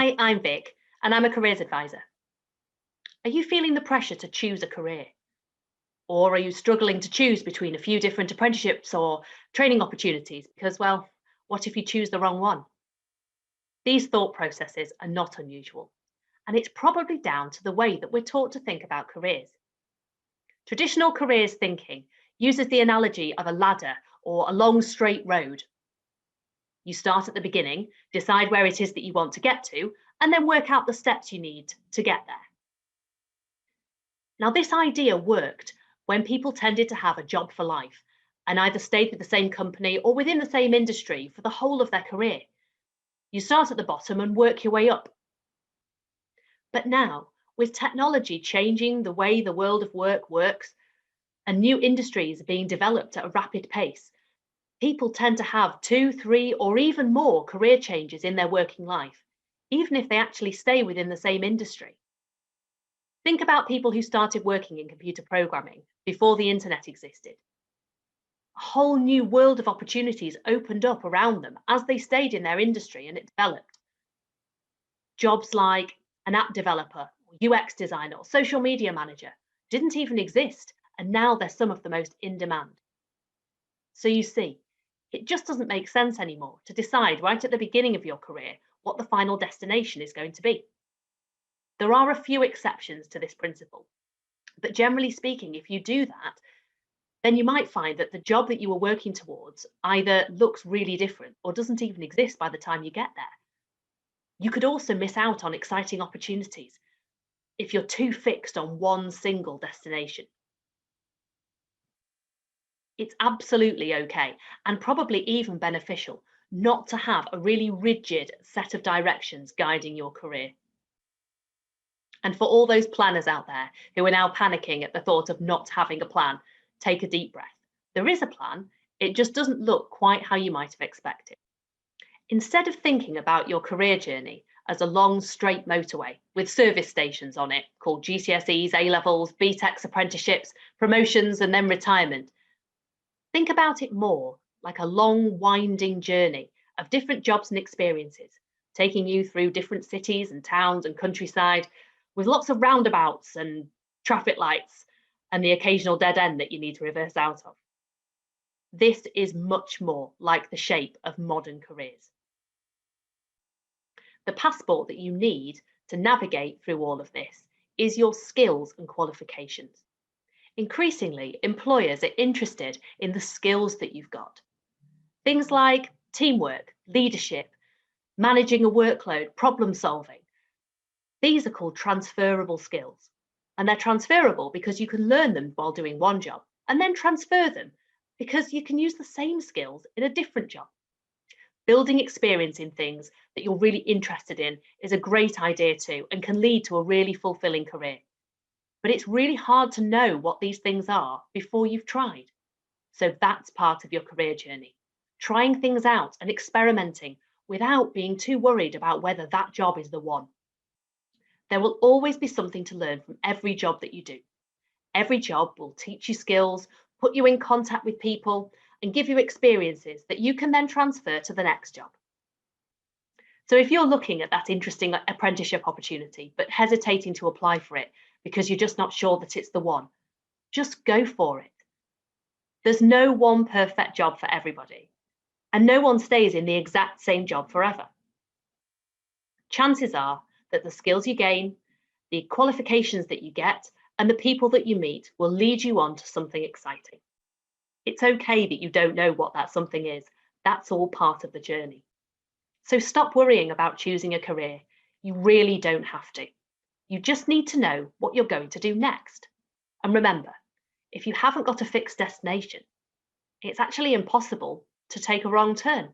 Hi, I'm Vic, and I'm a careers advisor. Are you feeling the pressure to choose a career? Or are you struggling to choose between a few different apprenticeships or training opportunities? Because, well, what if you choose the wrong one? These thought processes are not unusual, and it's probably down to the way that we're taught to think about careers. Traditional careers thinking uses the analogy of a ladder or a long straight road. You start at the beginning, decide where it is that you want to get to, and then work out the steps you need to get there. Now, this idea worked when people tended to have a job for life and either stayed with the same company or within the same industry for the whole of their career. You start at the bottom and work your way up. But now, with technology changing the way the world of work works and new industries being developed at a rapid pace, people tend to have 2, 3, or even more career changes in their working life, even if they actually stay within the same industry. Think about people who started working in computer programming before the internet existed. A whole new world of opportunities opened up around them as they stayed in their industry and it developed. Jobs like an app developer, UX designer, or social media manager didn't even exist, and now they're some of the most in demand. So you see, it just doesn't make sense anymore to decide right at the beginning of your career what the final destination is going to be. There are a few exceptions to this principle, but generally speaking, if you do that, then you might find that the job that you were working towards either looks really different or doesn't even exist by the time you get there. You could also miss out on exciting opportunities if you're too fixed on one single destination. It's absolutely okay and probably even beneficial not to have a really rigid set of directions guiding your career. And for all those planners out there who are now panicking at the thought of not having a plan, take a deep breath. There is a plan, it just doesn't look quite how you might have expected. Instead of thinking about your career journey as a long straight motorway with service stations on it called GCSEs, A-levels, BTECs, apprenticeships, promotions, and then retirement, think about it more like a long winding journey of different jobs and experiences, taking you through different cities and towns and countryside, with lots of roundabouts and traffic lights and the occasional dead end that you need to reverse out of. This is much more like the shape of modern careers. The passport that you need to navigate through all of this is your skills and qualifications. Increasingly, employers are interested in the skills that you've got. Things like teamwork, leadership, managing a workload, problem solving. These are called transferable skills, and they're transferable because you can learn them while doing one job and then transfer them because you can use the same skills in a different job. Building experience in things that you're really interested in is a great idea too and can lead to a really fulfilling career. But it's really hard to know what these things are before you've tried. So that's part of your career journey, trying things out and experimenting without being too worried about whether that job is the one. There will always be something to learn from every job that you do. Every job will teach you skills, put you in contact with people, and give you experiences that you can then transfer to the next job. So if you're looking at that interesting apprenticeship opportunity, but hesitating to apply for it because you're just not sure that it's the one, just go for it. There's no one perfect job for everybody, and no one stays in the exact same job forever. Chances are that the skills you gain, the qualifications that you get, and the people that you meet will lead you on to something exciting. It's okay that you don't know what that something is. That's all part of the journey. So stop worrying about choosing a career. You really don't have to. You just need to know what you're going to do next. And remember, if you haven't got a fixed destination, it's actually impossible to take a wrong turn.